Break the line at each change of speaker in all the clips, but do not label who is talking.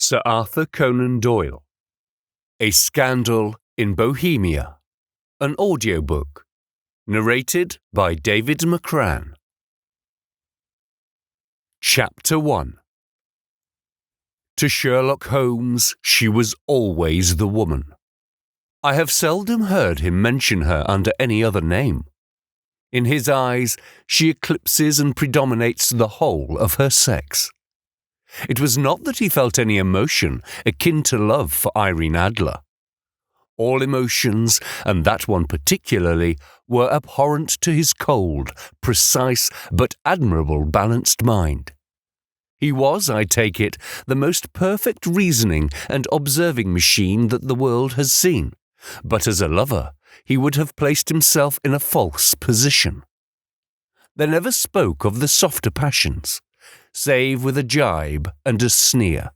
Sir Arthur Conan Doyle. A Scandal in Bohemia. An audiobook. Narrated by David McCran. Chapter 1. To Sherlock Holmes, she was always the woman. I have seldom heard him mention her under any other name. In his eyes, she eclipses and predominates the whole of her sex. It was not that he felt any emotion akin to love for Irene Adler. All emotions, and that one particularly, were abhorrent to his cold, precise, but admirable balanced mind. He was, I take it, the most perfect reasoning and observing machine that the world has seen, but as a lover, he would have placed himself in a false position. They never spoke of the softer passions, save with a jibe and a sneer.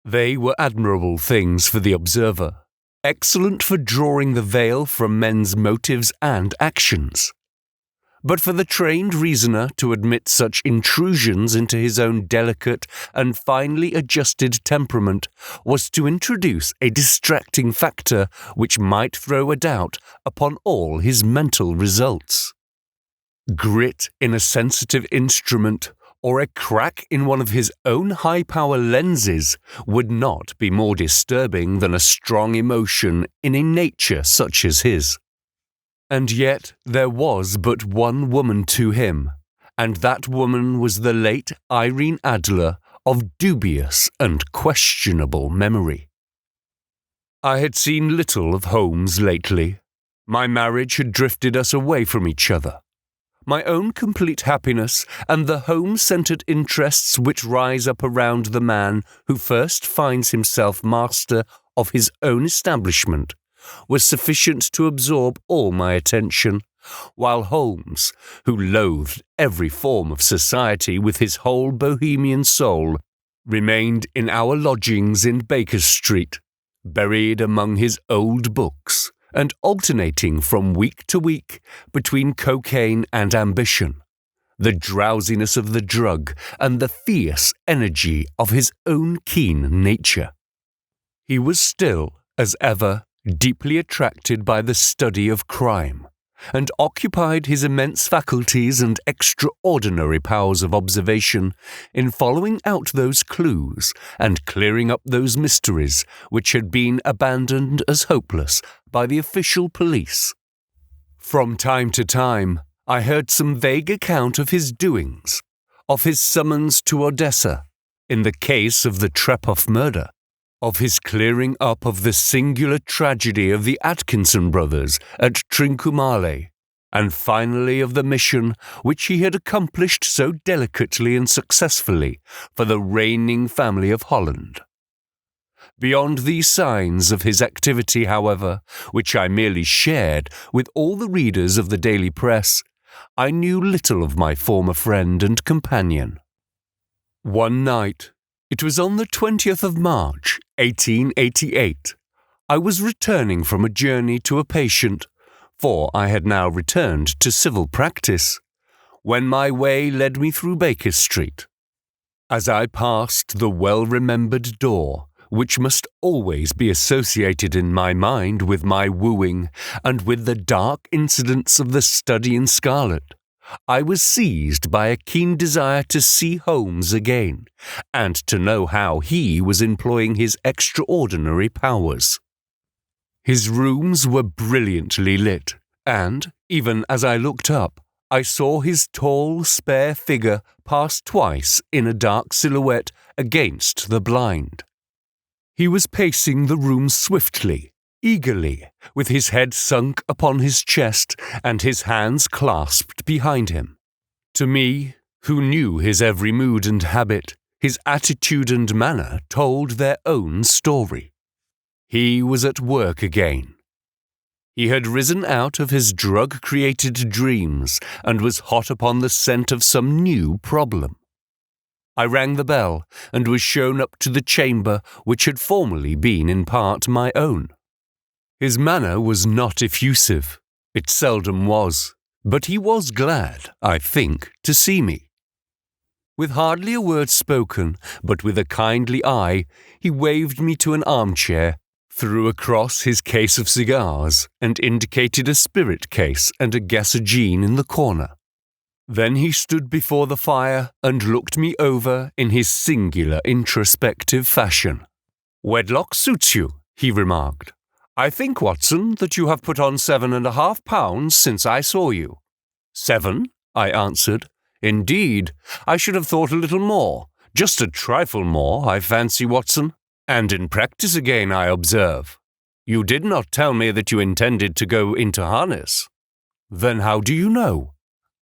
They were admirable things for the observer, excellent for drawing the veil from men's motives and actions. But for the trained reasoner to admit such intrusions into his own delicate and finely adjusted temperament was to introduce a distracting factor which might throw a doubt upon all his mental results. Grit in a sensitive instrument, or a crack in one of his own high-power lenses, would not be more disturbing than a strong emotion in a nature such as his. And yet there was but one woman to him, and that woman was the late Irene Adler of dubious and questionable memory. I had seen little of Holmes lately. My marriage had drifted us away from each other. My own complete happiness and the home-centred interests which rise up around the man who first finds himself master of his own establishment was sufficient to absorb all my attention, while Holmes, who loathed every form of society with his whole Bohemian soul, remained in our lodgings in Baker Street, buried among his old books, and alternating from week to week between cocaine and ambition, the drowsiness of the drug and the fierce energy of his own keen nature. He was still, as ever, deeply attracted by the study of crime, and occupied his immense faculties and extraordinary powers of observation in following out those clues and clearing up those mysteries which had been abandoned as hopeless by the official police. From time to time, I heard some vague account of his doings, of his summons to Odessa, in the case of the Trepoff murder, of his clearing up of the singular tragedy of the Atkinson brothers at Trincomalee, and finally of the mission which he had accomplished so delicately and successfully for the reigning family of Holland. Beyond these signs of his activity, however, which I merely shared with all the readers of the daily press, I knew little of my former friend and companion. One night, it was on the 20th of March, 1888, I was returning from a journey to a patient, for I had now returned to civil practice, when my way led me through Baker Street. As I passed the well-remembered door, which must always be associated in my mind with my wooing and with the dark incidents of the Study in Scarlet, I was seized by a keen desire to see Holmes again, and to know how he was employing his extraordinary powers. His rooms were brilliantly lit, and, even as I looked up, I saw his tall, spare figure pass twice in a dark silhouette against the blind. He was pacing the room swiftly, eagerly, with his head sunk upon his chest and his hands clasped behind him. To me, who knew his every mood and habit, his attitude and manner told their own story. He was at work again. He had risen out of his drug-created dreams and was hot upon the scent of some new problem. I rang the bell and was shown up to the chamber which had formerly been in part my own. His manner was not effusive. It seldom was, but he was glad, I think, to see me. With hardly a word spoken, but with a kindly eye, he waved me to an armchair, threw across his case of cigars, and indicated a spirit case and a gasogene in the corner. Then he stood before the fire and looked me over in his singular introspective fashion. "Wedlock suits you," he remarked. "I think, Watson, that you have put on 7.5 pounds since I saw you." "7?" I answered. "Indeed, I should have thought a little more, just a trifle more, I fancy, Watson. And in practice again, I observe. You did not tell me that you intended to go into harness." "Then how do you know?"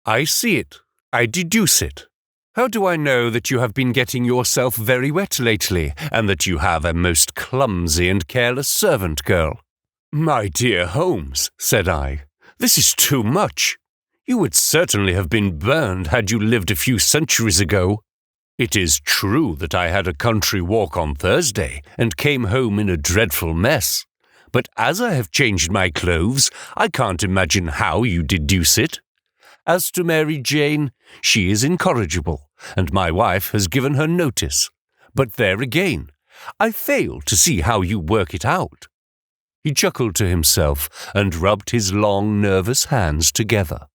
"I see it. I deduce it. How do I know that you have been getting yourself very wet lately, and that you have a most clumsy and careless servant girl?" "My dear Holmes," said I, "this is too much. You would certainly have been burned had you lived a few centuries ago. It is true that I had a country walk on Thursday, and came home in a dreadful mess. But as I have changed my clothes, I can't imagine how you deduce it. As to Mary Jane, she is incorrigible, and my wife has given her notice. But there again, I fail to see how you work it out." He chuckled to himself and rubbed his long, nervous hands together.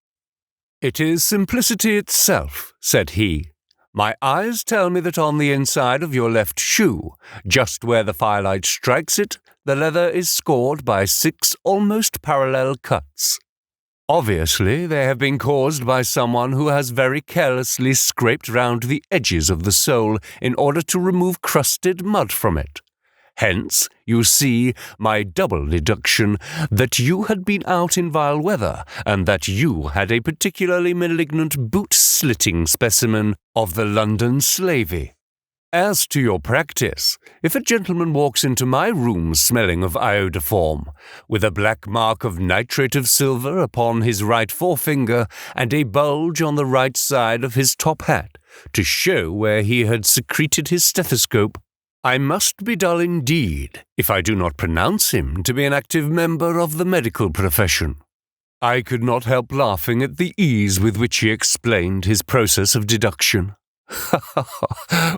"It is simplicity itself," said he. "My eyes tell me that on the inside of your left shoe, just where the firelight strikes it, the leather is scored by 6 almost parallel cuts. Obviously, they have been caused by someone who has very carelessly scraped round the edges of the sole in order to remove crusted mud from it. Hence, you see, my double deduction that you had been out in vile weather, and that you had a particularly malignant boot-slitting specimen of the London slavey. As to your practice, if a gentleman walks into my room smelling of iodoform, with a black mark of nitrate of silver upon his right forefinger and a bulge on the right side of his top hat, to show where he had secreted his stethoscope, I must be dull indeed if I do not pronounce him to be an active member of the medical profession." I could not help laughing at the ease with which he explained his process of deduction.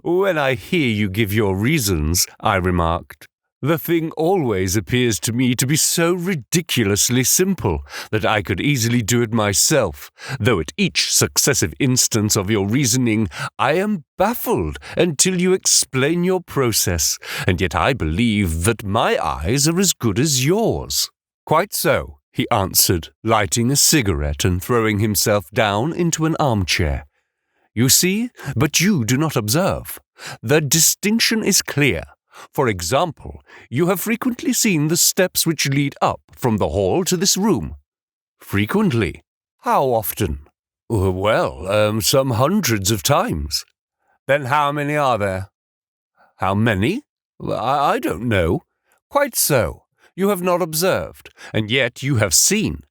"When I hear you give your reasons," I remarked, "the thing always appears to me to be so ridiculously simple that I could easily do it myself, though at each successive instance of your reasoning I am baffled until you explain your process, and yet I believe that my eyes are as good as yours." "Quite so," he answered, lighting a cigarette and throwing himself down into an armchair. "You see, but you do not observe. The distinction is clear. For example, you have frequently seen the steps which lead up from the hall to this room." "Frequently? How often?" "Well, some hundreds of times." "Then how many are there?" "How many? I don't know." "Quite so. You have not observed, and yet you have seen.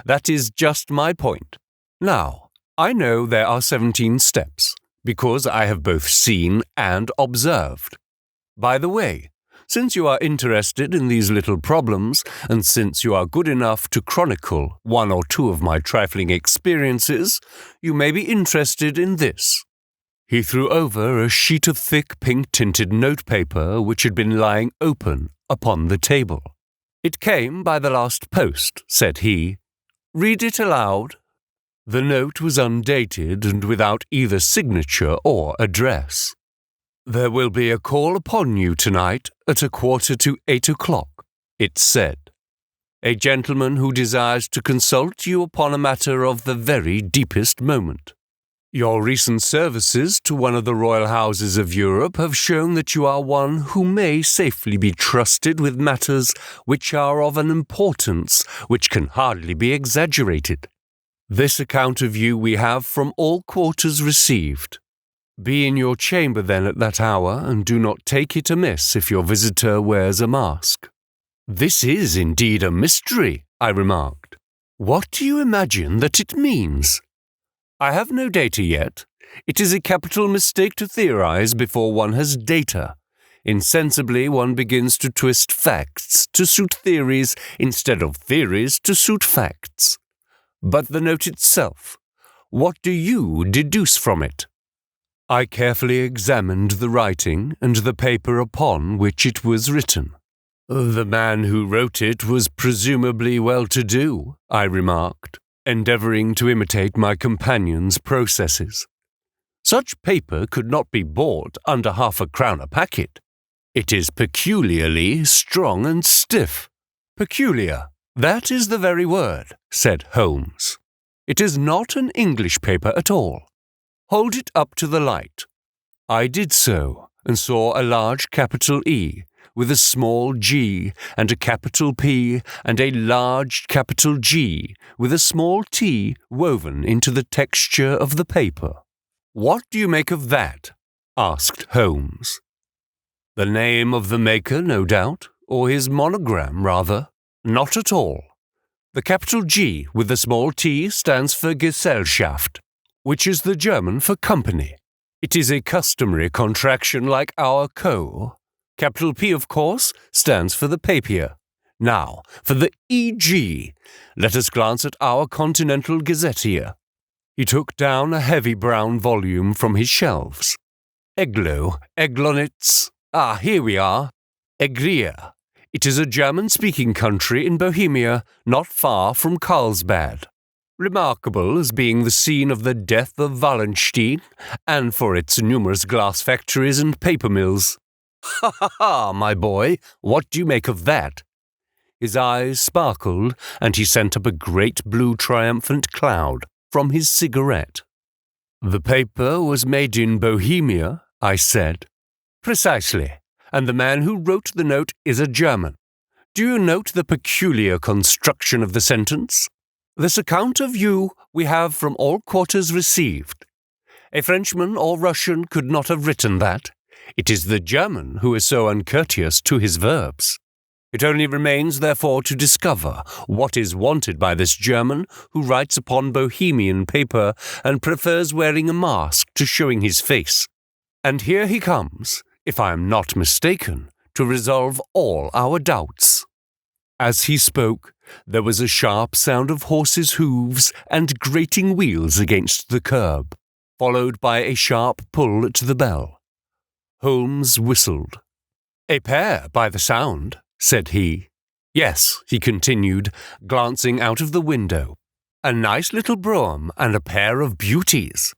That is just my point. Now, I know there are 17 steps, because I have both seen and observed. By the way, since you are interested in these little problems, and since you are good enough to chronicle 1 or 2 of my trifling experiences, you may be interested in this." He threw over a sheet of thick pink-tinted notepaper which had been lying open upon the table. "It came by the last post," said he. "Read it aloud." The note was undated and without either signature or address. "There will be a call upon you tonight at 7:45, it said. "A gentleman who desires to consult you upon a matter of the very deepest moment. Your recent services to one of the royal houses of Europe have shown that you are one who may safely be trusted with matters which are of an importance which can hardly be exaggerated. This account of you we have from all quarters received. Be in your chamber then at that hour, and do not take it amiss if your visitor wears a mask." "This is indeed a mystery," I remarked. "What do you imagine that it means?" "I have no data yet. It is a capital mistake to theorize before one has data. Insensibly one begins to twist facts to suit theories instead of theories to suit facts. But the note itself, what do you deduce from it?" I carefully examined the writing and the paper upon which it was written. The man who wrote it was presumably well-to-do, I remarked, endeavouring to imitate my companion's processes. Such paper could not be bought under £0.50 a packet. It is peculiarly strong and stiff. Peculiar, that is the very word, said Holmes. It is not an English paper at all. Hold it up to the light. I did so, and saw a large capital E, with a small g, and a capital P, and a large capital G, with a small t woven into the texture of the paper. What do you make of that? Asked Holmes. The name of the maker, no doubt, or his monogram, rather. Not at all. The capital G with the small t stands for Gesellschaft, which is the German for company. It is a customary contraction like our co. Capital P, of course, stands for the papier. Now, for the E.G., let us glance at our Continental Gazette here. He took down a heavy brown volume from his shelves. Eglonitz. Here we are. Egria. It is a German-speaking country in Bohemia, not far from Carlsbad. Remarkable as being the scene of the death of Wallenstein, and for its numerous glass factories and paper mills. Ha ha ha, my boy, what do you make of that? His eyes sparkled, and he sent up a great blue triumphant cloud from his cigarette. The paper was made in Bohemia, I said. Precisely, and the man who wrote the note is a German. Do you note the peculiar construction of the sentence? This account of you we have from all quarters received. A Frenchman or Russian could not have written that. It is the German who is so uncourteous to his verbs. It only remains, therefore, to discover what is wanted by this German who writes upon Bohemian paper and prefers wearing a mask to showing his face. And here he comes, if I am not mistaken, to resolve all our doubts. As he spoke, there was a sharp sound of horses' hooves and grating wheels against the curb, followed by a sharp pull at the bell. Holmes whistled. A pair, by the sound, said he. Yes, he continued, glancing out of the window. A nice little brougham and a pair of beauties.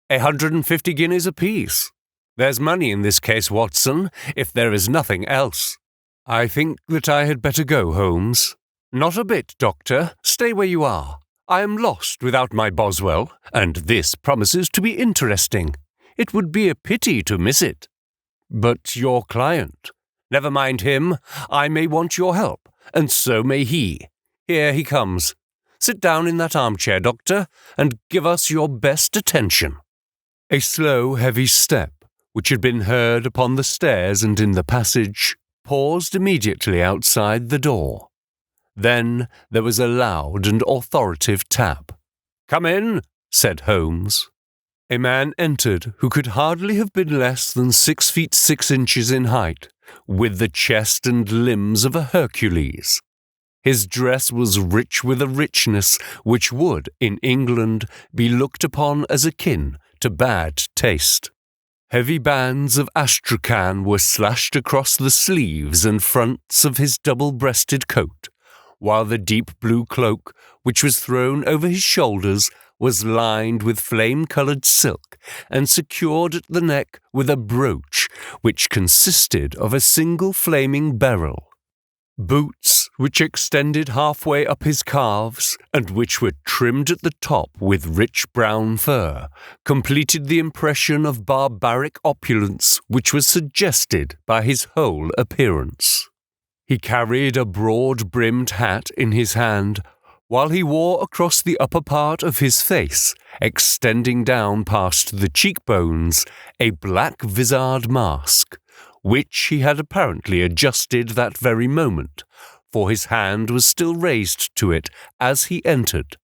150 guineas apiece. There's money in this case, Watson, if there is nothing else. I think that I had better go, Holmes. Not a bit, Doctor. Stay where you are. I am lost without my Boswell, and this promises to be interesting. It would be a pity to miss it. But your client? Never mind him. I may want your help, and so may he. Here he comes. Sit down in that armchair, Doctor, and give us your best attention. A slow, heavy step, which had been heard upon the stairs and in the passage, paused immediately outside the door. Then there was a loud and authoritative tap. "Come in," said Holmes. A man entered who could hardly have been less than 6 feet 6 inches in height, with the chest and limbs of a Hercules. His dress was rich with a richness which would, in England, be looked upon as akin to bad taste. Heavy bands of astrakhan were slashed across the sleeves and fronts of his double-breasted coat, while the deep blue cloak, which was thrown over his shoulders, was lined with flame-coloured silk and secured at the neck with a brooch which consisted of a single flaming beryl. Boots, which extended halfway up his calves and which were trimmed at the top with rich brown fur, completed the impression of barbaric opulence which was suggested by his whole appearance. He carried a broad-brimmed hat in his hand, while he wore across the upper part of his face, extending down past the cheekbones, a black-vizard mask, which he had apparently adjusted that very moment, for his hand was still raised to it as he entered.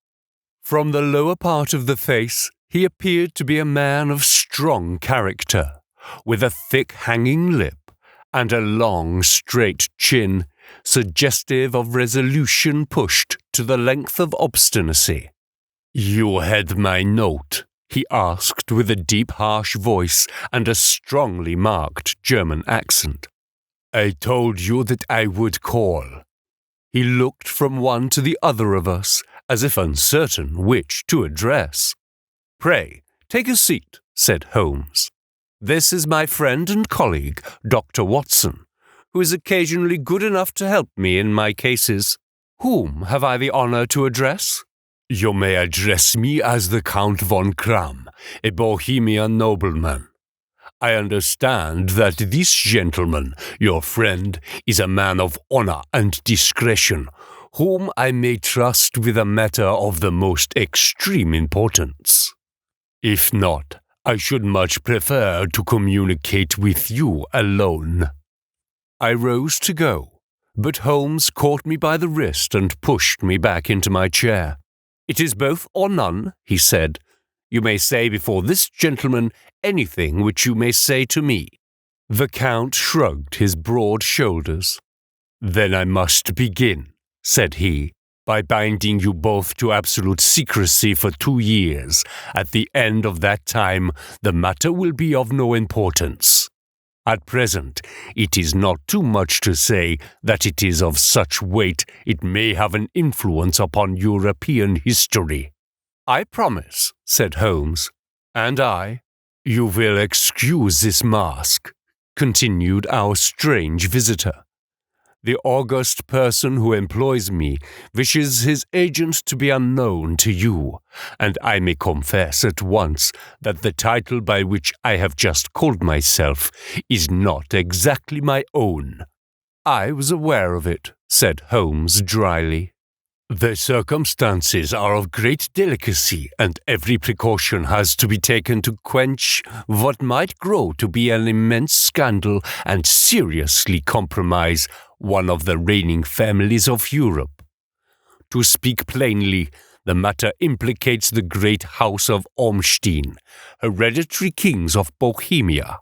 From the lower part of the face, he appeared to be a man of strong character, with a thick hanging lip, and a long, straight chin, suggestive of resolution pushed to the length of obstinacy. "You had my note," he asked with a deep, harsh voice and a strongly marked German accent. I told you that I would call. He looked from one to the other of us, as if uncertain which to address. Pray, take a seat, said Holmes. This is my friend and colleague, Dr. Watson, who is occasionally good enough to help me in my cases. Whom have I the honor to address? You may address me as the Count von Kram, a Bohemian nobleman. I understand that this gentleman, your friend, is a man of honor and discretion, whom I may trust with a matter of the most extreme importance. If not, I should much prefer to communicate with you alone. I rose to go, but Holmes caught me by the wrist and pushed me back into my chair. It is both or none, he said. You may say before this gentleman anything which you may say to me. The Count shrugged his broad shoulders. Then I must begin, said he, by binding you both to absolute secrecy for 2 years. At the end of that time, the matter will be of no importance. At present, it is not too much to say that it is of such weight it may have an influence upon European history. I promise, said Holmes. And I. You will excuse this mask, continued our strange visitor. The august person who employs me wishes his agent to be unknown to you, and I may confess at once that the title by which I have just called myself is not exactly my own. I was aware of it, said Holmes dryly. The circumstances are of great delicacy, and every precaution has to be taken to quench what might grow to be an immense scandal and seriously compromise one of the reigning families of Europe. To speak plainly, the matter implicates the great house of Ormstein, hereditary kings of Bohemia.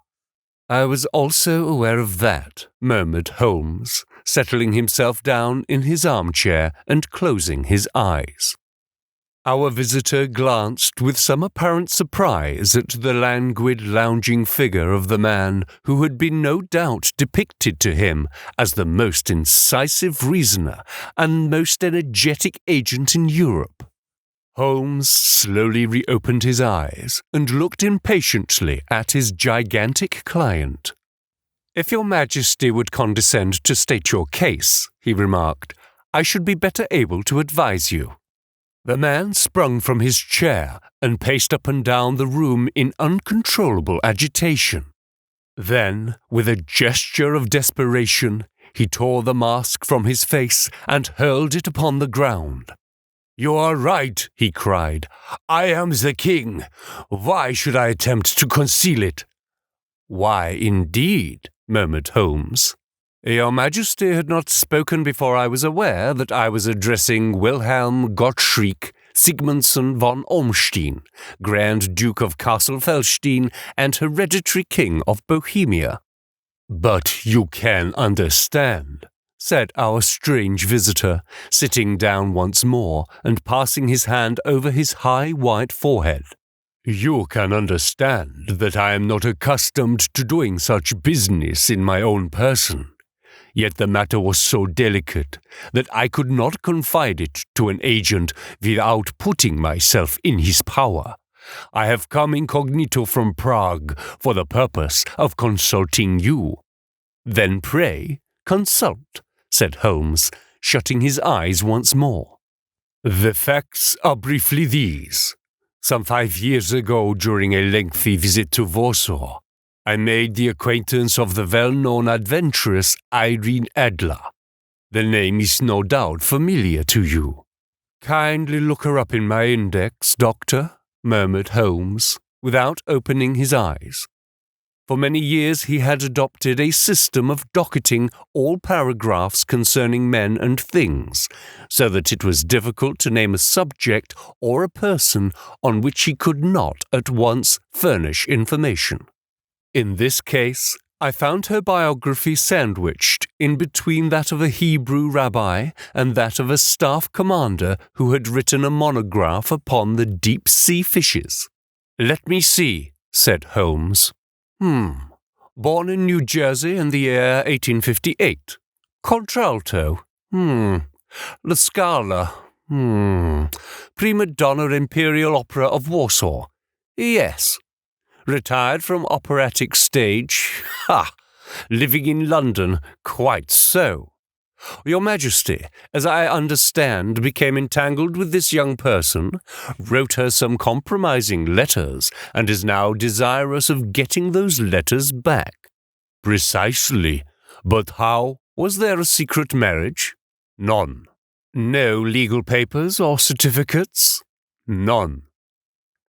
I was also aware of that, murmured Holmes, settling himself down in his armchair and closing his eyes. Our visitor glanced with some apparent surprise at the languid, lounging figure of the man who had been no doubt depicted to him as the most incisive reasoner and most energetic agent in Europe. Holmes slowly reopened his eyes and looked impatiently at his gigantic client. If your Majesty would condescend to state your case, he remarked, I should be better able to advise you. The man sprung from his chair and paced up and down the room in uncontrollable agitation. Then, with a gesture of desperation, he tore the mask from his face and hurled it upon the ground. You are right, he cried. I am the king. Why should I attempt to conceal it? Why, indeed, murmured Holmes. Your Majesty had not spoken before I was aware that I was addressing Wilhelm Gottschriek Sigmundsson von Ormstein, Grand Duke of Castle-Felstein and hereditary King of Bohemia. But you can understand, said our strange visitor, sitting down once more and passing his hand over his high white forehead. You can understand that I am not accustomed to doing such business in my own person. Yet the matter was so delicate that I could not confide it to an agent without putting myself in his power. I have come incognito from Prague for the purpose of consulting you. Then pray, consult, said Holmes, shutting his eyes once more. The facts are briefly these. Some 5 years ago, during a lengthy visit to Warsaw, I made the acquaintance of the well-known adventuress Irene Adler. The name is no doubt familiar to you. Kindly look her up in my index, Doctor, murmured Holmes, without opening his eyes. For many years he had adopted a system of docketing all paragraphs concerning men and things, so that it was difficult to name a subject or a person on which he could not at once furnish information. In this case, I found her biography sandwiched in between that of a Hebrew rabbi and that of a staff commander who had written a monograph upon the deep-sea fishes. Let me see, said Holmes. Born in New Jersey in the year 1858. Contralto. La Scala. Prima donna Imperial Opera of Warsaw. Yes. Retired from operatic stage. Living in London. Quite so. Your Majesty, as I understand, became entangled with this young person, wrote her some compromising letters, and is now desirous of getting those letters back. Precisely. But how? Was there a secret marriage? None. No legal papers or certificates? None.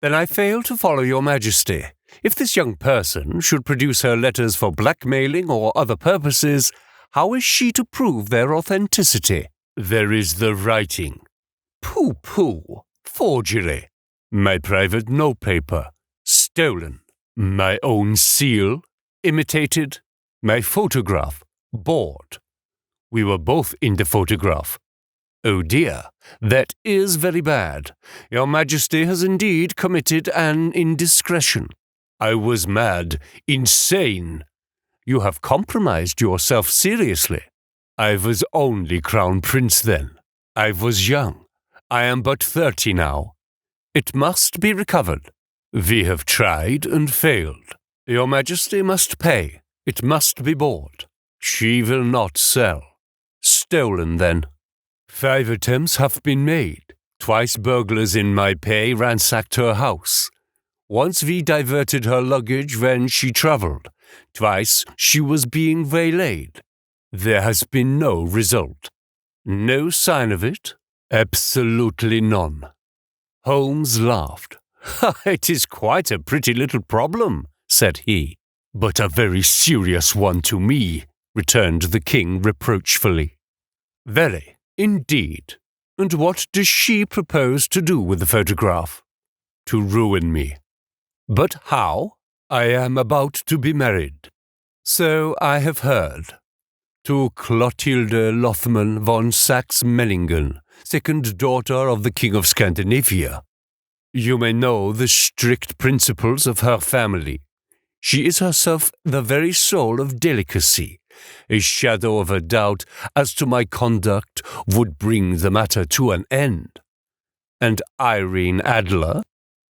Then I fail to follow your Majesty. If this young person should produce her letters for blackmailing or other purposes, how is she to prove their authenticity? There is the writing. Pooh! Forgery. My private notepaper. Stolen. My own seal. Imitated. My photograph. Bought. We were both in the photograph. Oh dear, that is very bad. Your Majesty has indeed committed an indiscretion. I was mad, insane. You have compromised yourself seriously. I was only Crown Prince then. I was young. I am but 30 now. It must be recovered. We have tried and failed. Your Majesty must pay. It must be bought. She will not sell. Stolen then. 5 attempts have been made. Twice burglars in my pay ransacked her house. Once we diverted her luggage when she travelled. Twice she was being waylaid. There has been no result. No sign of it? Absolutely none. Holmes laughed. It is quite a pretty little problem, said he. But a very serious one to me, returned the king reproachfully. Very, indeed. And what does she propose to do with the photograph? To ruin me. But how? I am about to be married. So I have heard. To Clotilde Lothman von Saxe-Mellingen, second daughter of the King of Scandinavia. You may know the strict principles of her family. She is herself the very soul of delicacy. A shadow of a doubt as to my conduct would bring the matter to an end. And Irene Adler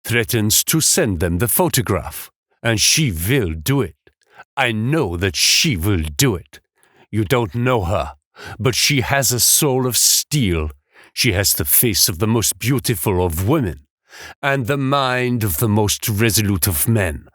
threatens to send them the photograph, and she will do it. I know that she will do it. You don't know her, but she has a soul of steel. She has the face of the most beautiful of women, and the mind of the most resolute of men.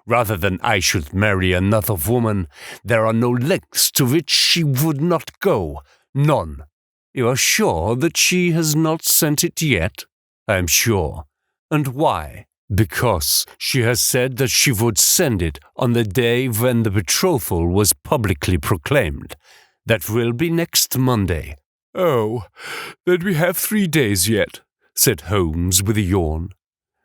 Rather than I should marry another woman, there are no lengths to which she would not go. None. You are sure that she has not sent it yet? I am sure. And why? Because she has said that she would send it on the day when the betrothal was publicly proclaimed. That will be next Monday. Oh, then we have 3 days yet, said Holmes with a yawn.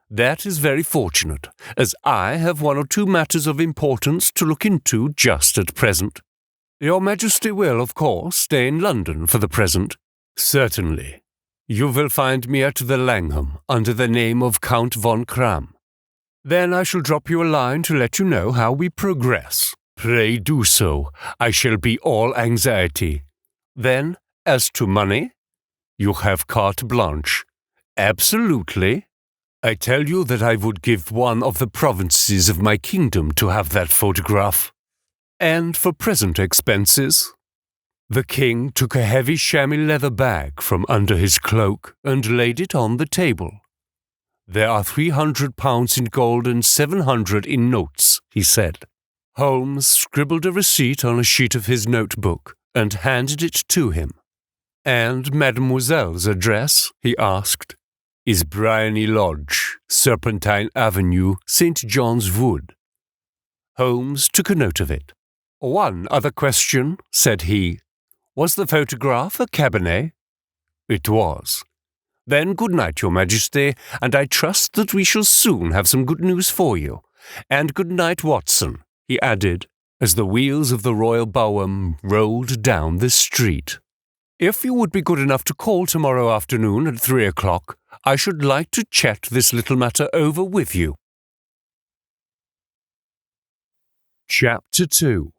That is very fortunate, as I have 1 or 2 matters of importance to look into just at present. Your Majesty will, of course, stay in London for the present. Certainly. You will find me at the Langham under the name of Count von Kram. Then I shall drop you a line to let you know how we progress. Pray do so. I shall be all anxiety. Then, as to money, you have carte blanche. Absolutely. I tell you that I would give 1 of the provinces of my kingdom to have that photograph. And for present expenses. The king took a heavy chamois leather bag from under his cloak and laid it on the table. There are £300 in gold and 700 in notes, he said. Holmes scribbled a receipt on a sheet of his notebook and handed it to him. And Mademoiselle's address, he asked, is Briony Lodge, Serpentine Avenue, St. John's Wood. Holmes took a note of it. 1 other question, said he. Was the photograph a cabinet? It was. Then good night, Your Majesty, and I trust that we shall soon have some good news for you. And good night, Watson, he added, as the wheels of the royal brougham rolled down the street. If you would be good enough to call tomorrow afternoon at 3 o'clock, I should like to chat this little matter over with you. Chapter 2.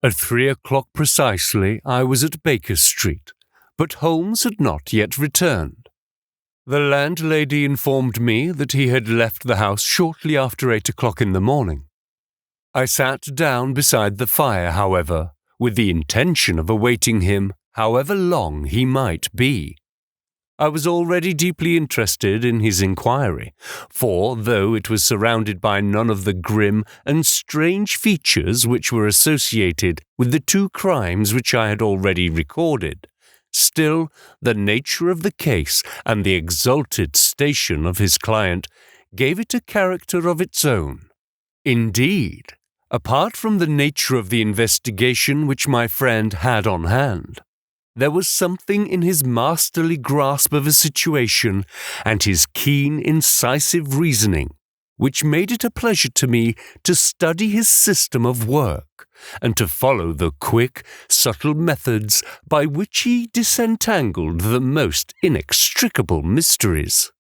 At 3 o'clock precisely, I was at Baker Street, but Holmes had not yet returned. The landlady informed me that he had left the house shortly after 8 o'clock in the morning. I sat down beside the fire, however, with the intention of awaiting him, however long he might be. I was already deeply interested in his inquiry, for though it was surrounded by none of the grim and strange features which were associated with the two crimes which I had already recorded, still the nature of the case and the exalted station of his client gave it a character of its own. Indeed, apart from the nature of the investigation which my friend had on hand, there was something in his masterly grasp of a situation and his keen, incisive reasoning which made it a pleasure to me to study his system of work and to follow the quick, subtle methods by which he disentangled the most inextricable mysteries.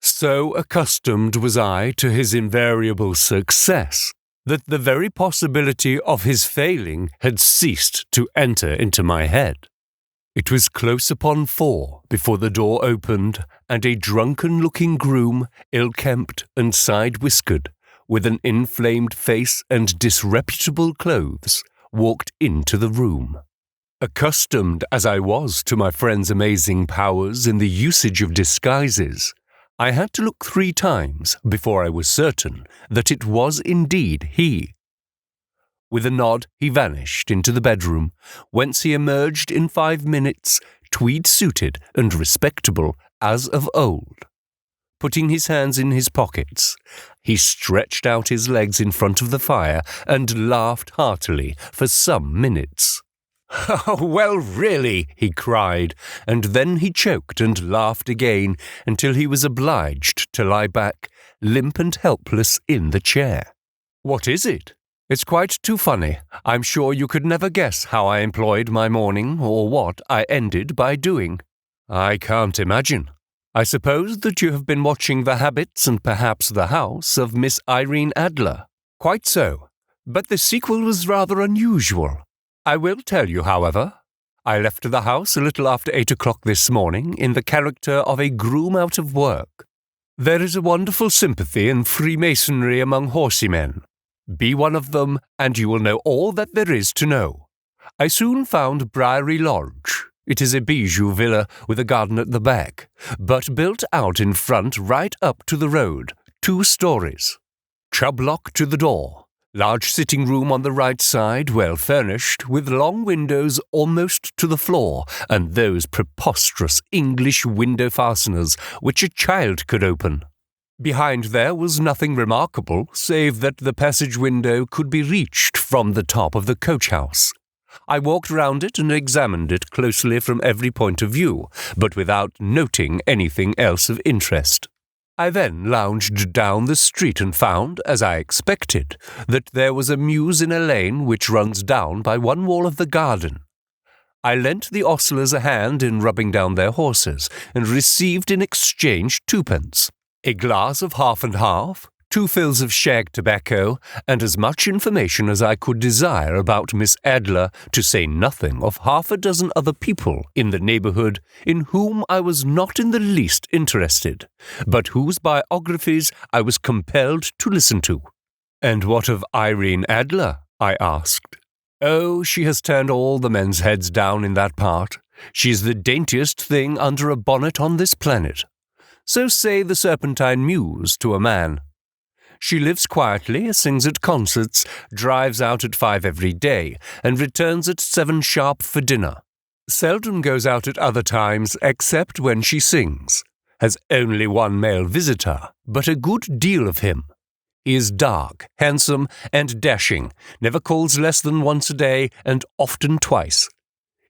So accustomed was I to his invariable success that the very possibility of his failing had ceased to enter into my head. It was close upon 4 before the door opened, and a drunken-looking groom, ill-kempt and side-whiskered, with an inflamed face and disreputable clothes, walked into the room. Accustomed as I was to my friend's amazing powers in the usage of disguises, I had to look 3 times before I was certain that it was indeed he. With a nod, he vanished into the bedroom, whence he emerged in 5 minutes, tweed-suited and respectable as of old. Putting his hands in his pockets, he stretched out his legs in front of the fire and laughed heartily for some minutes. "Oh, well, really," he cried, and then he choked and laughed again until he was obliged to lie back, limp and helpless, in the chair. "What is it? It's quite too funny. I'm sure you could never guess how I employed my morning or what I ended by doing." "I can't imagine. I suppose that you have been watching the habits and perhaps the house of Miss Irene Adler." "Quite so. But the sequel was rather unusual. I will tell you, however. I left the house a little after 8 o'clock this morning in the character of a groom out of work. There is a wonderful sympathy and freemasonry among horsey men. Be one of them, and you will know all that there is to know. I soon found Briery Lodge. It is a bijou villa with a garden at the back, but built out in front right up to the road, 2 stories. Chubb lock to the door. Large sitting room on the right side, well furnished, with long windows almost to the floor, and those preposterous English window fasteners which a child could open. Behind there was nothing remarkable, save that the passage window could be reached from the top of the coach-house. I walked round it and examined it closely from every point of view, but without noting anything else of interest. I then lounged down the street and found, as I expected, that there was a mews in a lane which runs down by one wall of the garden. I lent the ostlers a hand in rubbing down their horses, and received in exchange 2d, a glass of half and half, 2 fills of shag tobacco, and as much information as I could desire about Miss Adler, to say nothing of 6 other people in the neighbourhood in whom I was not in the least interested, but whose biographies I was compelled to listen to. "And what of Irene Adler?" I asked. "Oh, she has turned all the men's heads down in that part. She's the daintiest thing under a bonnet on this planet. So say the Serpentine Mews to a man. She lives quietly, sings at concerts, drives out at 5 every day, and returns at 7 sharp for dinner. Seldom goes out at other times except when she sings. Has only 1 male visitor, but a good deal of him. He is dark, handsome, and dashing, never calls less than once a day, and often twice.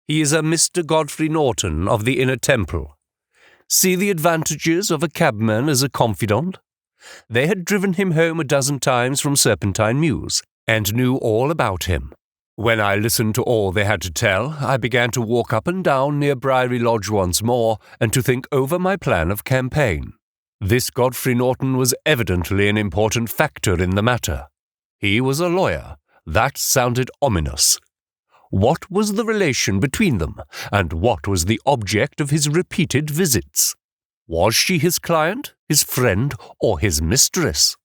He is a Mr. Godfrey Norton of the Inner Temple. See the advantages of a cabman as a confidant? They had driven him home 12 times from Serpentine Mews, and knew all about him. When I listened to all they had to tell, I began to walk up and down near Briery Lodge once more, and to think over my plan of campaign. This Godfrey Norton was evidently an important factor in the matter. He was a lawyer. That sounded ominous. What was the relation between them, and what was the object of his repeated visits? Was she his client, his friend, or his mistress?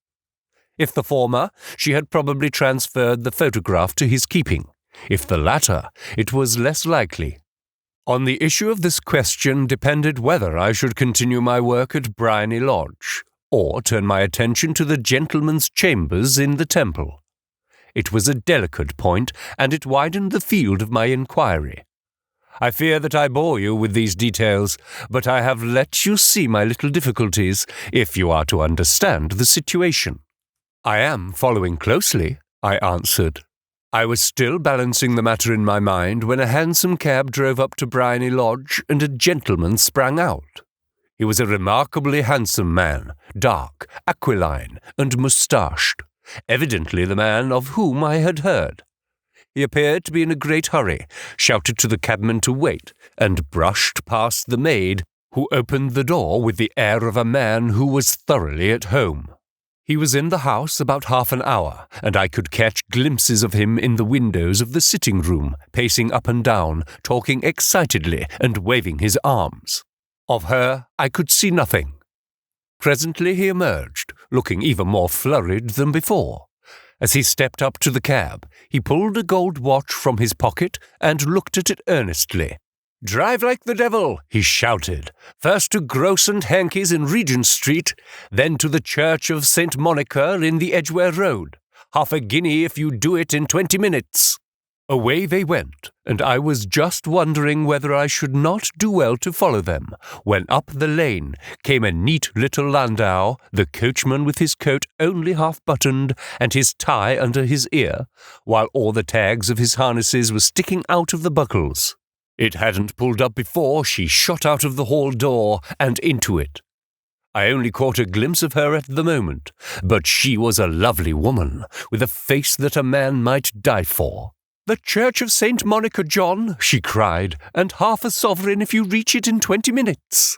If the former, she had probably transferred the photograph to his keeping. If the latter, it was less likely. On the issue of this question depended whether I should continue my work at Briony Lodge, or turn my attention to the gentleman's chambers in the temple. It was a delicate point, and it widened the field of my inquiry. I fear that I bore you with these details, but I have let you see my little difficulties, if you are to understand the situation. I am following closely, I answered. I was still balancing the matter in my mind when a hansom cab drove up to Briony Lodge and a gentleman sprang out. He was a remarkably handsome man, dark, aquiline, and moustached, evidently the man of whom I had heard. He appeared to be in a great hurry, shouted to the cabman to wait, and brushed past the maid, who opened the door with the air of a man who was thoroughly at home. He was in the house about half an hour, and I could catch glimpses of him in the windows of the sitting-room, pacing up and down, talking excitedly and waving his arms. Of her I could see nothing. Presently he emerged, looking even more flurried than before. As he stepped up to the cab, he pulled a gold watch from his pocket and looked at it earnestly. "Drive like the devil," he shouted, "first to Gross and Hankey's in Regent Street, then to the Church of St. Monica in the Edgware Road. Half a guinea if you do it in 20 minutes. Away they went, and I was just wondering whether I should not do well to follow them, when up the lane came a neat little landau, the coachman with his coat only half buttoned and his tie under his ear, while all the tags of his harnesses were sticking out of the buckles. It hadn't pulled up before she shot out of the hall door and into it. I only caught a glimpse of her at the moment, but she was a lovely woman, with a face that a man might die for. "The Church of St. Monica, John," she cried, "and half a sovereign if you reach it in 20 minutes.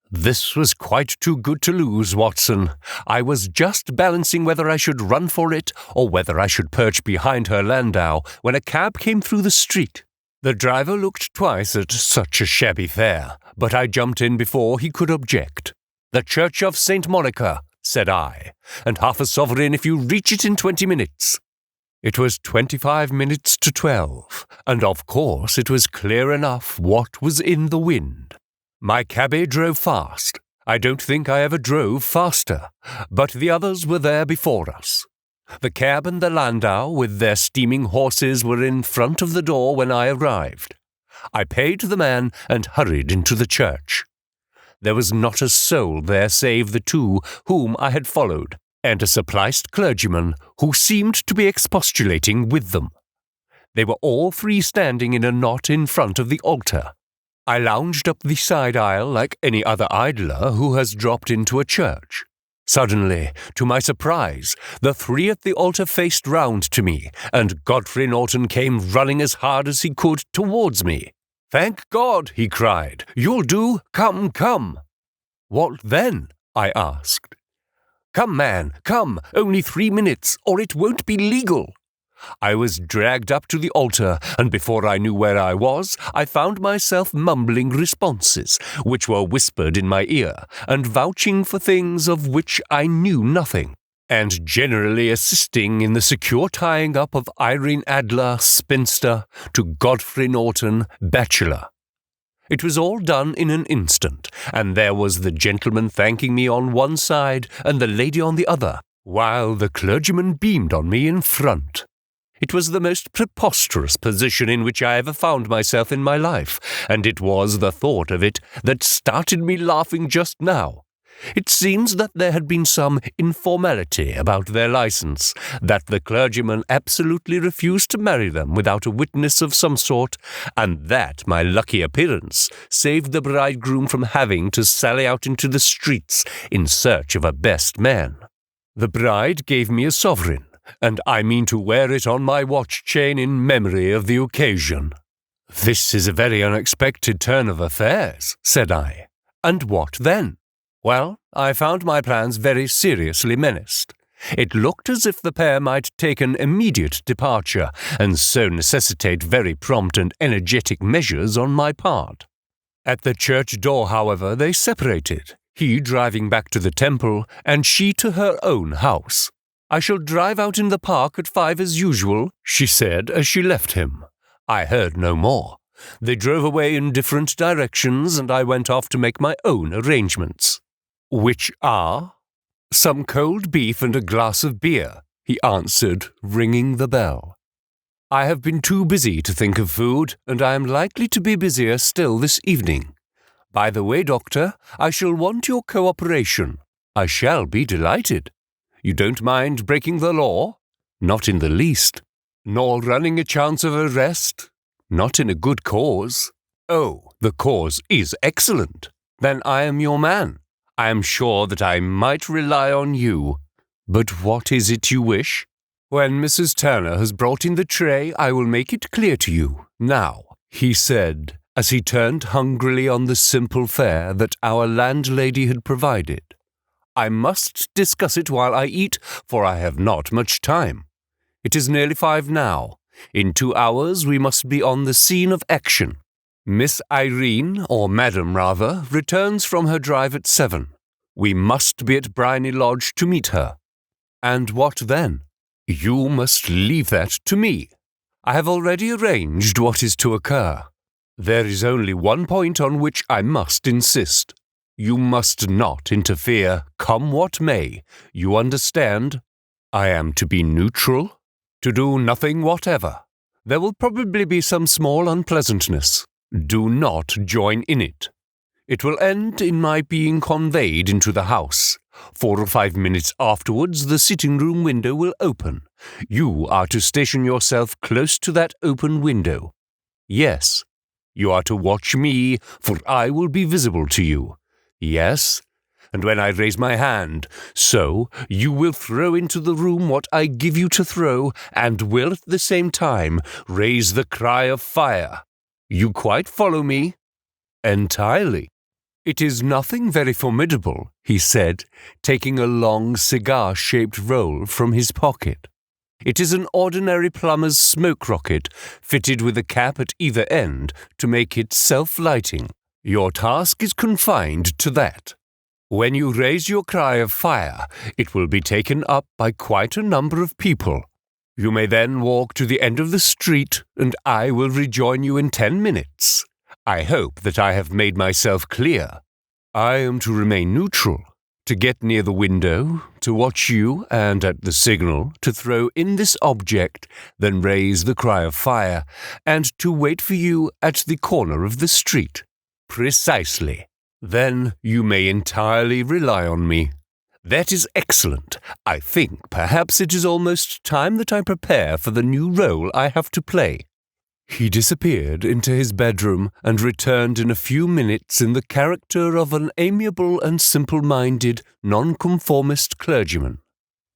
This was quite too good to lose, Watson. I was just balancing whether I should run for it or whether I should perch behind her landau when a cab came through the street. The driver looked twice at such a shabby fare, but I jumped in before he could object. "The Church of St. Monica," said I, "and half a sovereign if you reach it in 20 minutes. It was 25 minutes to 12, and of course it was clear enough what was in the wind. My cabby drove fast. I don't think I ever drove faster, but the others were there before us. The cab and the landau with their steaming horses were in front of the door when I arrived. I paid the man and hurried into the church. There was not a soul there save the two whom I had followed, and a suppliced clergyman who seemed to be expostulating with them. They were all three standing in a knot in front of the altar. I lounged up the side aisle like any other idler who has dropped into a church. Suddenly, to my surprise, the three at the altar faced round to me, and Godfrey Norton came running as hard as he could towards me. "Thank God," he cried. "You'll do. Come, come." "What then?" I asked. "Come, man, come. Only 3 minutes, or it won't be legal." I was dragged up to the altar, and before I knew where I was, I found myself mumbling responses, which were whispered in my ear, and vouching for things of which I knew nothing, and generally assisting in the secure tying up of Irene Adler, spinster, to Godfrey Norton, bachelor. It was all done in an instant, and there was the gentleman thanking me on one side and the lady on the other, while the clergyman beamed on me in front. It was the most preposterous position in which I ever found myself in my life, and it was the thought of it that started me laughing just now. It seems that there had been some informality about their license, that the clergyman absolutely refused to marry them without a witness of some sort, and that my lucky appearance saved the bridegroom from having to sally out into the streets in search of a best man. The bride gave me a sovereign, and I mean to wear it on my watch chain in memory of the occasion. "This is a very unexpected turn of affairs," said I. "And what then?" "Well, I found my plans very seriously menaced. It looked as if the pair might take an immediate departure, and so necessitate very prompt and energetic measures on my part. At the church door, however, they separated, he driving back to the temple, and she to her own house. "I shall drive out in the park at 5 as usual," she said as she left him. I heard no more. They drove away in different directions, and I went off to make my own arrangements. "Which are?" "Some cold beef and a glass of beer," he answered, ringing the bell. "I have been too busy to think of food, and I am likely to be busier still this evening. By the way, Doctor, I shall want your cooperation." "I shall be delighted." "You don't mind breaking the law?" "Not in the least." "Nor running a chance of arrest?" "Not in a good cause." "Oh, the cause is excellent. Then I am your man. I am sure that I might rely on you. But what is it you wish?" "When Mrs. Turner has brought in the tray, I will make it clear to you. Now," he said, as he turned hungrily on the simple fare that our landlady had provided, "I must discuss it while I eat, for I have not much time. It is nearly 5 now. In 2 hours we must be on the scene of action. Miss Irene, or Madam rather, returns from her drive at 7. We must be at Bryony Lodge to meet her." "And what then?" "You must leave that to me. I have already arranged what is to occur. There is only one point on which I must insist. You must not interfere, come what may. You understand? I am to be neutral, to do nothing whatever. There will probably be some small unpleasantness. Do not join in it. It will end in my being conveyed into the house. 4 or 5 minutes afterwards, the sitting-room window will open. You are to station yourself close to that open window. Yes, you are to watch me, for I will be visible to you. Yes, and when I raise my hand, so, you will throw into the room what I give you to throw, and will at the same time raise the cry of fire. You quite follow me?" "Entirely." "It is nothing very formidable," he said, taking a long cigar-shaped roll from his pocket. "It is an ordinary plumber's smoke rocket, fitted with a cap at either end to make it self-lighting. Your task is confined to that. When you raise your cry of fire, it will be taken up by quite a number of people. You may then walk to the end of the street, and I will rejoin you in 10 minutes. I hope that I have made myself clear. I am to remain neutral, to get near the window, to watch you, and at the signal, to throw in this object, then raise the cry of fire, and to wait for you at the corner of the street." "Precisely. Then you may entirely rely on me." "That is excellent. I think perhaps it is almost time that I prepare for the new role I have to play." He disappeared into his bedroom and returned in a few minutes in the character of an amiable and simple-minded, nonconformist clergyman.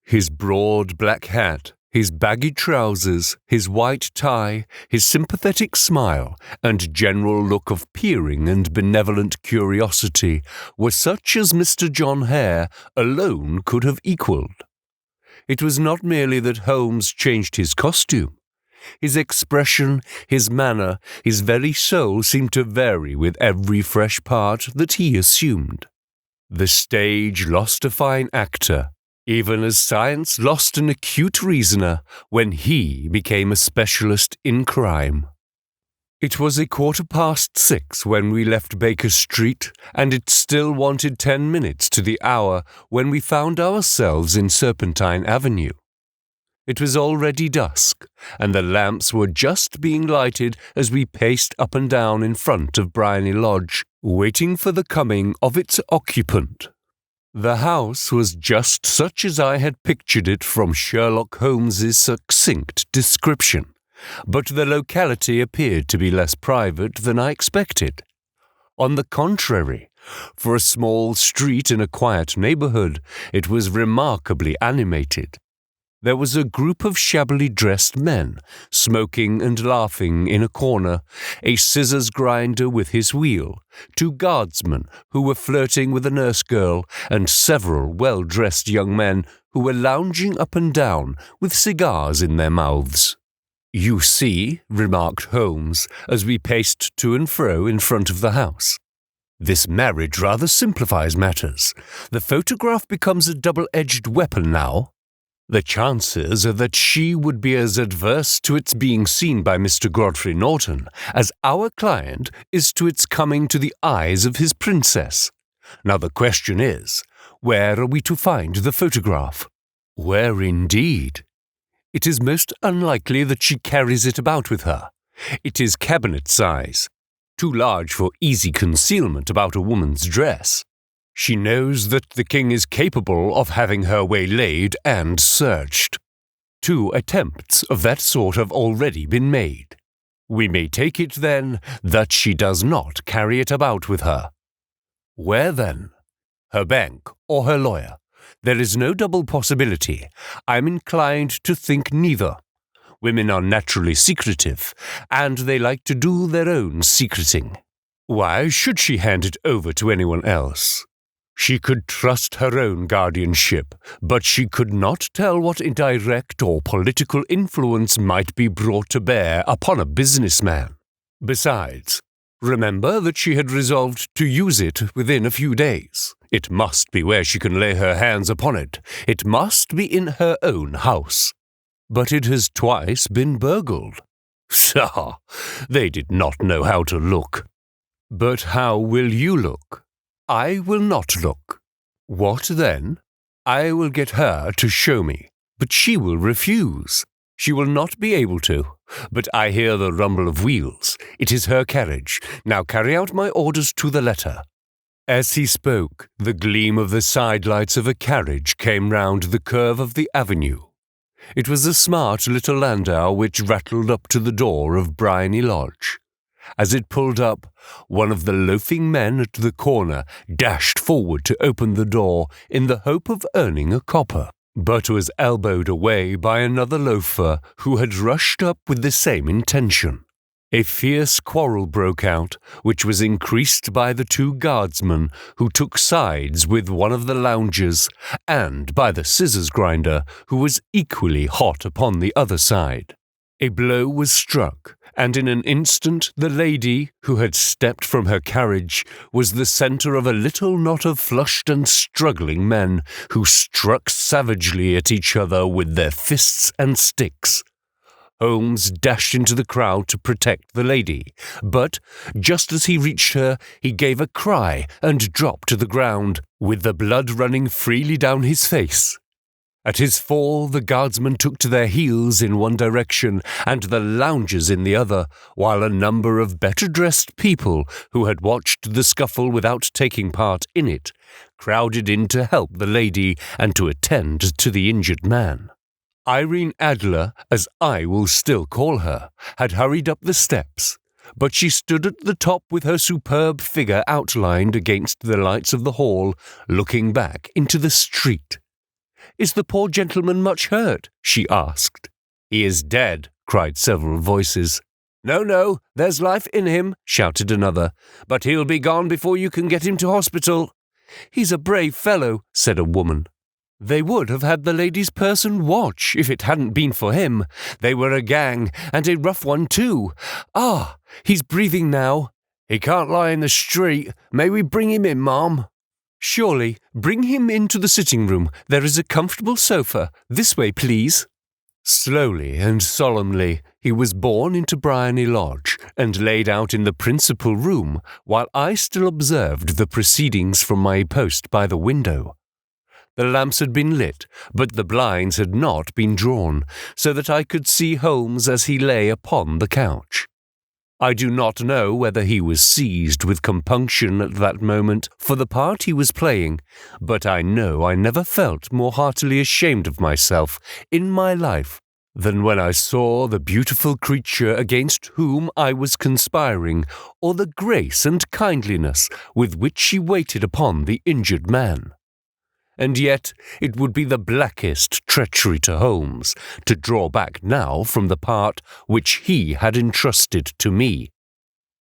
His broad black hat, his baggy trousers, his white tie, his sympathetic smile, and general look of peering and benevolent curiosity were such as Mr. John Hare alone could have equalled. It was not merely that Holmes changed his costume. His expression, his manner, his very soul seemed to vary with every fresh part that he assumed. The stage lost a fine actor, even as science lost an acute reasoner when he became a specialist in crime. It was 6:15 when we left Baker Street, and it still wanted 10 minutes to the hour when we found ourselves in Serpentine Avenue. It was already dusk, and the lamps were just being lighted as we paced up and down in front of Bryony Lodge, waiting for the coming of its occupant. The house was just such as I had pictured it from Sherlock Holmes's succinct description, but the locality appeared to be less private than I expected. On the contrary, for a small street in a quiet neighborhood, it was remarkably animated. There was a group of shabbily dressed men, smoking and laughing in a corner, a scissors grinder with his wheel, 2 guardsmen who were flirting with a nurse girl, and several well-dressed young men who were lounging up and down with cigars in their mouths. "You see," remarked Holmes, as we paced to and fro in front of the house. "This marriage rather simplifies matters. The photograph becomes a double-edged weapon now. The chances are that she would be as adverse to its being seen by Mr. Godfrey Norton as our client is to its coming to the eyes of his princess. Now the question is, where are we to find the photograph?" "Where indeed? It is most unlikely that she carries it about with her. It is cabinet size, too large for easy concealment about a woman's dress. She knows that the king is capable of having her waylaid and searched. 2 attempts of that sort have already been made. We may take it, then, that she does not carry it about with her. Where, then? Her bank or her lawyer? There is no double possibility. I am inclined to think neither. Women are naturally secretive, and they like to do their own secreting. Why should she hand it over to anyone else? She could trust her own guardianship, but she could not tell what indirect or political influence might be brought to bear upon a businessman. Besides, remember that she had resolved to use it within a few days. It must be where she can lay her hands upon it. It must be in her own house. But it has twice been burgled. Pshaw! They did not know how to look. But how will you look? I will not look. What then? I will get her to show me, but she will refuse. She will not be able to. But I hear the rumble of wheels. It is her carriage. Now carry out my orders to the letter." As he spoke, the gleam of the sidelights of a carriage came round the curve of the avenue. It was a smart little landau which rattled up to the door of Briony Lodge. As it pulled up, one of the loafing men at the corner dashed forward to open the door in the hope of earning a copper, but was elbowed away by another loafer who had rushed up with the same intention. A fierce quarrel broke out, which was increased by the 2 guardsmen who took sides with one of the loungers, and by the scissors grinder, who was equally hot upon the other side. A blow was struck, and in an instant the lady, who had stepped from her carriage, was the centre of a little knot of flushed and struggling men, who struck savagely at each other with their fists and sticks. Holmes dashed into the crowd to protect the lady, but, just as he reached her, he gave a cry and dropped to the ground, with the blood running freely down his face. At his fall, the guardsmen took to their heels in one direction and the loungers in the other, while a number of better-dressed people, who had watched the scuffle without taking part in it, crowded in to help the lady and to attend to the injured man. Irene Adler, as I will still call her, had hurried up the steps, but she stood at the top with her superb figure outlined against the lights of the hall, looking back into the street. "Is the poor gentleman much hurt?" she asked. "He is dead," cried several voices. No, there's life in him," shouted another, "but he'll be gone before you can get him to hospital." "He's a brave fellow," said a woman. "They would have had the lady's person watch if it hadn't been for him. They were a gang, and a rough one too. Ah, he's breathing now." "He can't lie in the street. May we bring him in, ma'am?" "Surely. Bring him into the sitting-room. There is a comfortable sofa. This way, please." Slowly and solemnly he was borne into Briony Lodge and laid out in the principal room, while I still observed the proceedings from my post by the window. The lamps had been lit, but the blinds had not been drawn, so that I could see Holmes as he lay upon the couch. I do not know whether he was seized with compunction at that moment for the part he was playing, but I know I never felt more heartily ashamed of myself in my life than when I saw the beautiful creature against whom I was conspiring, or the grace and kindliness with which she waited upon the injured man. And yet it would be the blackest treachery to Holmes to draw back now from the part which he had entrusted to me.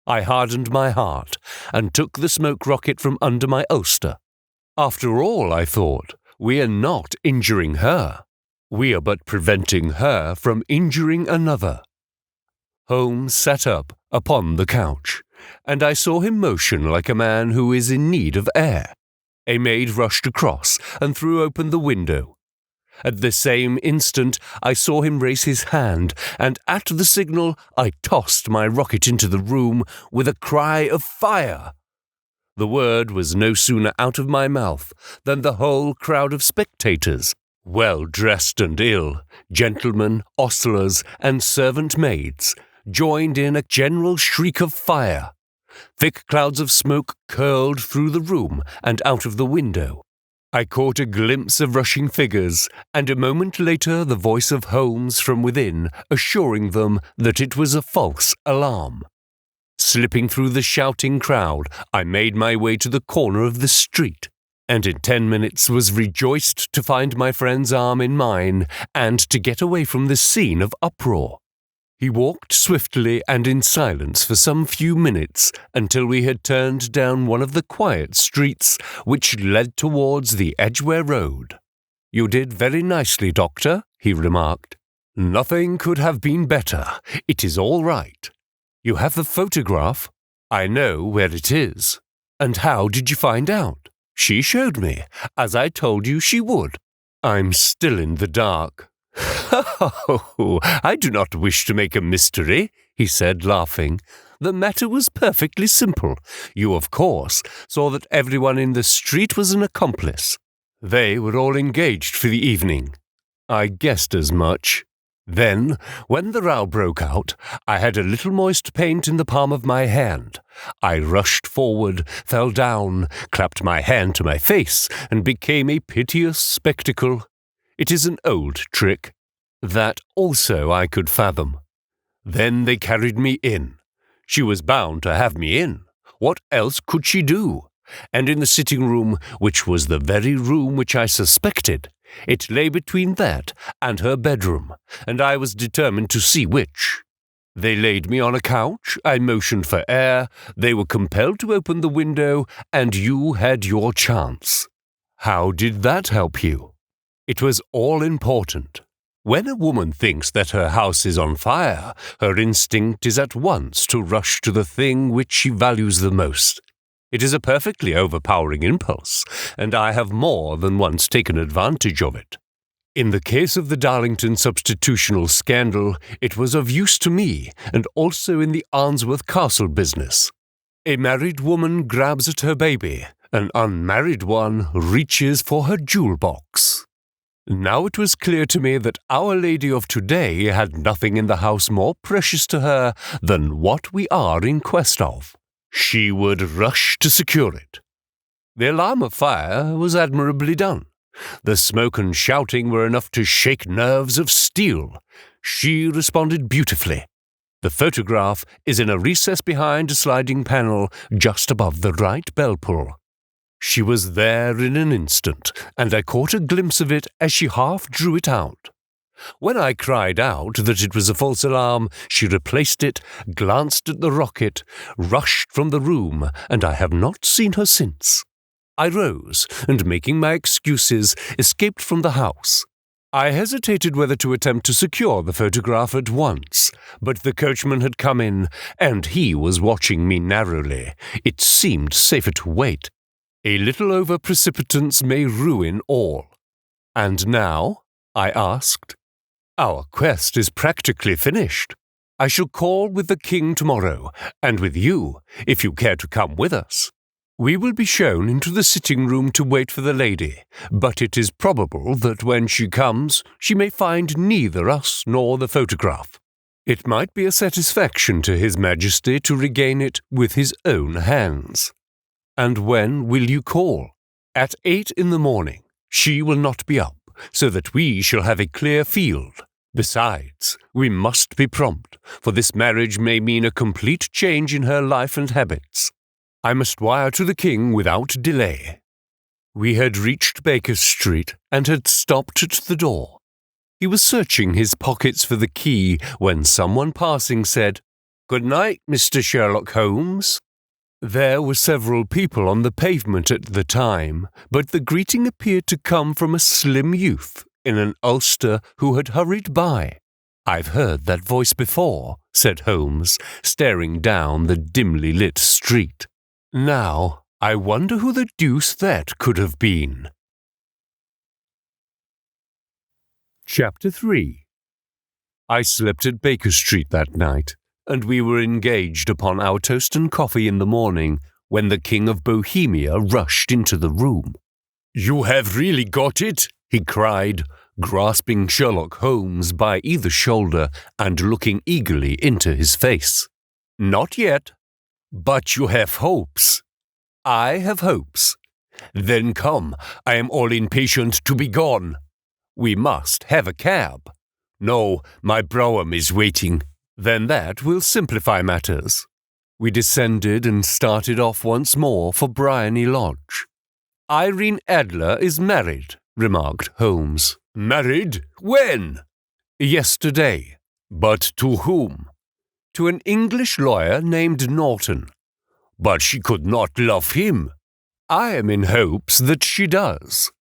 I hardened my heart and took the smoke rocket from under my ulster. After all, I thought, We are not injuring her. We are but preventing her from injuring another." Holmes sat up upon the couch, and I saw him motion like a man who is in need of air. A maid rushed across and threw open the window. At the same instant, I saw him raise his hand, and at the signal, I tossed my rocket into the room with a cry of fire. The word was no sooner out of my mouth than the whole crowd of spectators, well-dressed and ill, gentlemen, ostlers, and servant maids, joined in a general shriek of fire. Thick clouds of smoke curled through the room and out of the window. I caught a glimpse of rushing figures, and a moment later the voice of Holmes from within, assuring them that it was a false alarm. Slipping through the shouting crowd, I made my way to the corner of the street, and in 10 minutes was rejoiced to find my friend's arm in mine and to get away from the scene of uproar. He walked swiftly and in silence for some few minutes until we had turned down one of the quiet streets which led towards the Edgware Road. "You did very nicely, Doctor," he remarked. "Nothing could have been better. It is all right. You have the photograph? I know where it is. And how did you find out? She showed me, as I told you she would. I'm still in the dark." "Oh, I do not wish to make a mystery," he said, laughing. "The matter was perfectly simple. You, of course, saw that everyone in the street was an accomplice. They were all engaged for the evening. I guessed as much. Then, when the row broke out, I had a little moist paint in the palm of my hand. I rushed forward, fell down, clapped my hand to my face, and became a piteous spectacle. It is an old trick. That also I could fathom. Then they carried me in. She was bound to have me in. What else could she do? And in the sitting-room, which was the very room which I suspected, it lay between that and her bedroom, and I was determined to see which. They laid me on a couch, I motioned for air, they were compelled to open the window, and you had your chance. How did that help you? It was all important. When a woman thinks that her house is on fire, her instinct is at once to rush to the thing which she values the most. It is a perfectly overpowering impulse, and I have more than once taken advantage of it. In the case of the Darlington substitutional scandal, it was of use to me, and also in the Arnsworth Castle business. A married woman grabs at her baby, an unmarried one reaches for her jewel box. Now it was clear to me that Our Lady of today had nothing in the house more precious to her than what we are in quest of. She would rush to secure it. The alarm of fire was admirably done. The smoke and shouting were enough to shake nerves of steel. She responded beautifully. The photograph is in a recess behind a sliding panel just above the right bell pull. She was there in an instant, and I caught a glimpse of it as she half drew it out. When I cried out that it was a false alarm, she replaced it, glanced at the rocket, rushed from the room, and I have not seen her since. I rose, and making my excuses, escaped from the house. I hesitated whether to attempt to secure the photograph at once, but the coachman had come in, and he was watching me narrowly. It seemed safer to wait. A little over-precipitance may ruin all. "And now?" I asked. "Our quest is practically finished. I shall call with the king tomorrow, and with you, if you care to come with us. We will be shown into the sitting-room to wait for the lady, but it is probable that when she comes, she may find neither us nor the photograph. It might be a satisfaction to His Majesty to regain it with his own hands." "And when will you call?" "At 8 in the morning. She will not be up, so that we shall have a clear field. Besides, we must be prompt, for this marriage may mean a complete change in her life and habits. I must wire to the king without delay." We had reached Baker Street and had stopped at the door. He was searching his pockets for the key when someone passing said, "Good night, Mr. Sherlock Holmes." There were several people on the pavement at the time, but the greeting appeared to come from a slim youth in an ulster who had hurried by. "I've heard that voice before," said Holmes, staring down the dimly lit street. "Now, I wonder who the deuce that could have been." Chapter 3. I slept at Baker Street that night, and we were engaged upon our toast and coffee in the morning when the King of Bohemia rushed into the room. "You have really got it?" he cried, grasping Sherlock Holmes by either shoulder and looking eagerly into his face. "Not yet." "But you have hopes." "I have hopes." "Then come, I am all impatient to be gone." "We must have a cab." "No, my brougham is waiting." "Then that will simplify matters." We descended and started off once more for Bryony Lodge. "Irene Adler is married," remarked Holmes. "Married? When?" "Yesterday." "But to whom?" "To an English lawyer named Norton." "But she could not love him." "I am in hopes that she does."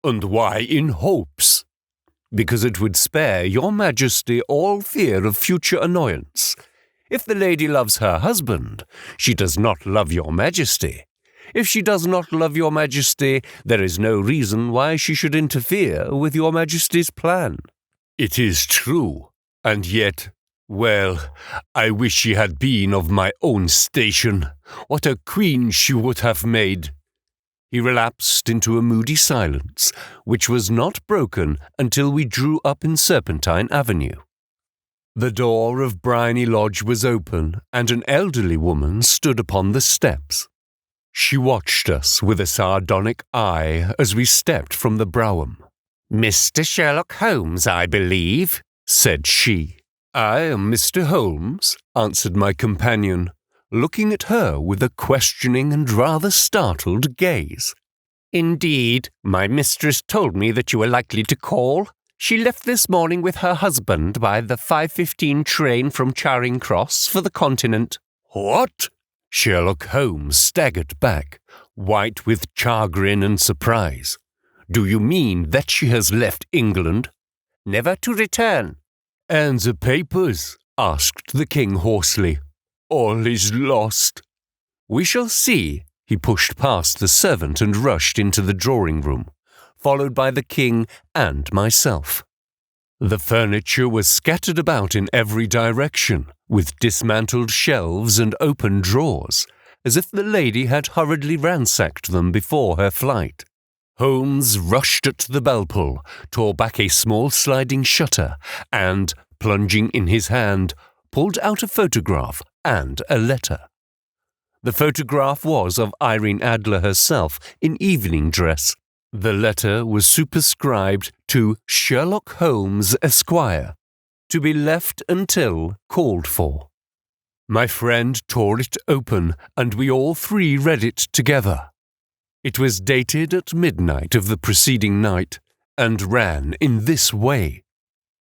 "And why in hopes?" "Because it would spare your Majesty all fear of future annoyance. If the lady loves her husband, she does not love your Majesty. If she does not love your Majesty, there is no reason why she should interfere with your Majesty's plan." "It is true, and yet, well, I wish she had been of my own station. What a queen she would have made." He relapsed into a moody silence, which was not broken until we drew up in Serpentine Avenue. The door of Bryony Lodge was open, and an elderly woman stood upon the steps. She watched us with a sardonic eye as we stepped from the brougham. "Mr. Sherlock Holmes, I believe," said she. "I am Mr. Holmes," answered my companion, looking at her with a questioning and rather startled gaze. "Indeed, my mistress told me that you were likely to call. She left this morning with her husband by the 5:15 train from Charing Cross for the Continent." "What?" Sherlock Holmes staggered back, white with chagrin and surprise. "Do you mean that she has left England?" "Never to return." "And the papers?" asked the king hoarsely. "All is lost." "We shall see." He pushed past the servant and rushed into the drawing room, followed by the king and myself. The furniture was scattered about in every direction, with dismantled shelves and open drawers, as if the lady had hurriedly ransacked them before her flight. Holmes rushed at the bell-pull, tore back a small sliding shutter, and, plunging in his hand, pulled out a photograph and a letter. The photograph was of Irene Adler herself in evening dress. The letter was superscribed to Sherlock Holmes, Esquire, to be left until called for. My friend tore it open, and we all three read it together. It was dated at midnight of the preceding night, and ran in this way.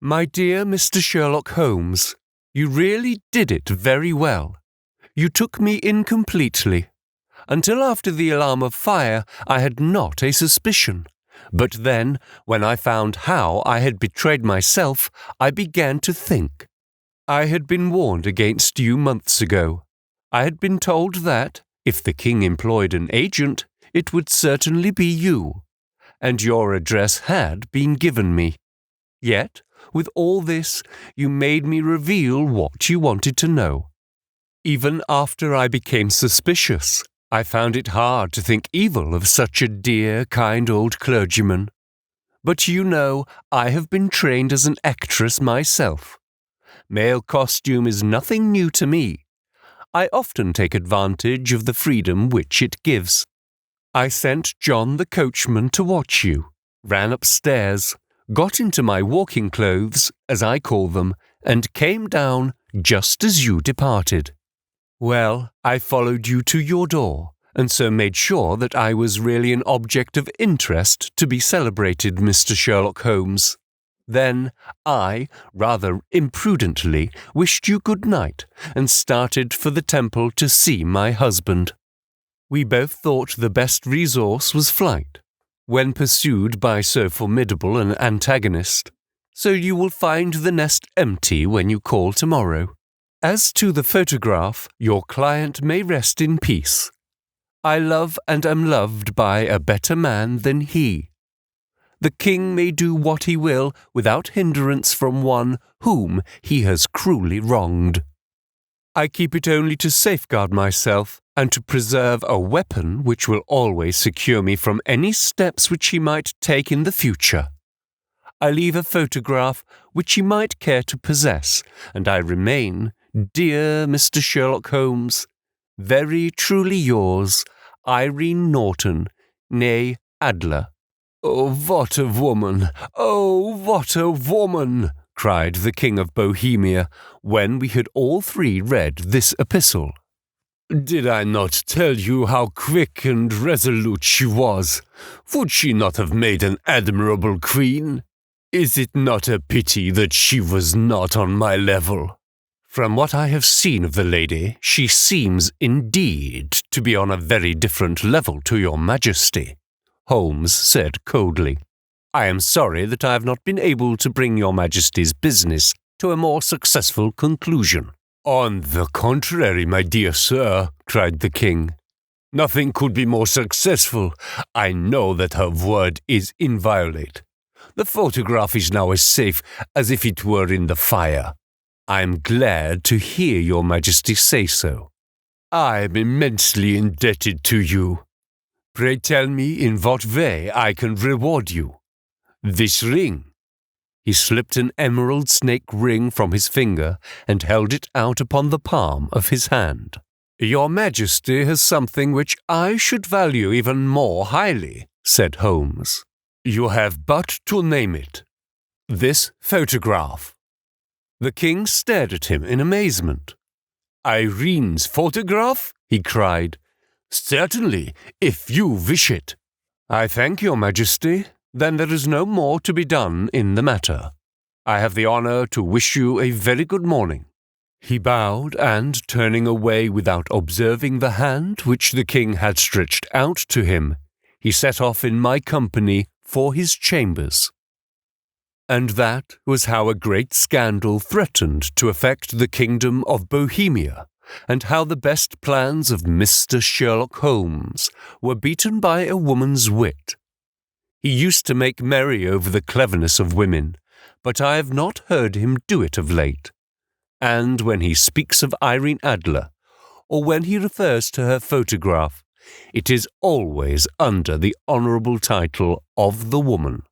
"My dear Mr. Sherlock Holmes, you really did it very well. You took me in completely. Until after the alarm of fire, I had not a suspicion. But then, when I found how I had betrayed myself, I began to think. I had been warned against you months ago. I had been told that, if the king employed an agent, it would certainly be you. And your address had been given me. Yet, with all this, you made me reveal what you wanted to know. Even after I became suspicious, I found it hard to think evil of such a dear, kind old clergyman. But you know, I have been trained as an actress myself. Male costume is nothing new to me. I often take advantage of the freedom which it gives. I sent John the coachman to watch you, ran upstairs, got into my walking clothes, as I call them, and came down just as you departed. Well, I followed you to your door, and so made sure that I was really an object of interest to be celebrated, Mr. Sherlock Holmes. Then I, rather imprudently, wished you good night and started for the temple to see my husband. We both thought the best resource was flight, when pursued by so formidable an antagonist, so you will find the nest empty when you call tomorrow. As to the photograph, your client may rest in peace. I love and am loved by a better man than he. The king may do what he will without hindrance from one whom he has cruelly wronged. I keep it only to safeguard myself and to preserve a weapon which will always secure me from any steps which he might take in the future. I leave a photograph which he might care to possess, and I remain, dear Mr. Sherlock Holmes, very truly yours, Irene Norton, née Adler. "Oh, what a woman! Oh, what a woman!" cried the King of Bohemia, when we had all three read this epistle. "Did I not tell you how quick and resolute she was? Would she not have made an admirable queen? Is it not a pity that she was not on my level?" "From what I have seen of the lady, she seems indeed to be on a very different level to your Majesty," Holmes said coldly. "I am sorry that I have not been able to bring your Majesty's business to a more successful conclusion." "On the contrary, my dear sir," cried the king. "Nothing could be more successful. I know that her word is inviolate. The photograph is now as safe as if it were in the fire. I am glad to hear your Majesty say so. I am immensely indebted to you. Pray tell me in what way I can reward you. This ring." He slipped an emerald snake ring from his finger and held it out upon the palm of his hand. "Your Majesty has something which I should value even more highly," said Holmes. "You have but to name it. This photograph." The king stared at him in amazement. "Irene's photograph?" he cried. "Certainly, if you wish it." "I thank your Majesty. Then there is no more to be done in the matter. I have the honor to wish you a very good morning." He bowed, and turning away without observing the hand which the king had stretched out to him, he set off in my company for his chambers. And that was how a great scandal threatened to affect the kingdom of Bohemia, and how the best plans of Mr. Sherlock Holmes were beaten by a woman's wit. He used to make merry over the cleverness of women, but I have not heard him do it of late. And when he speaks of Irene Adler, or when he refers to her photograph, it is always under the honourable title of the woman.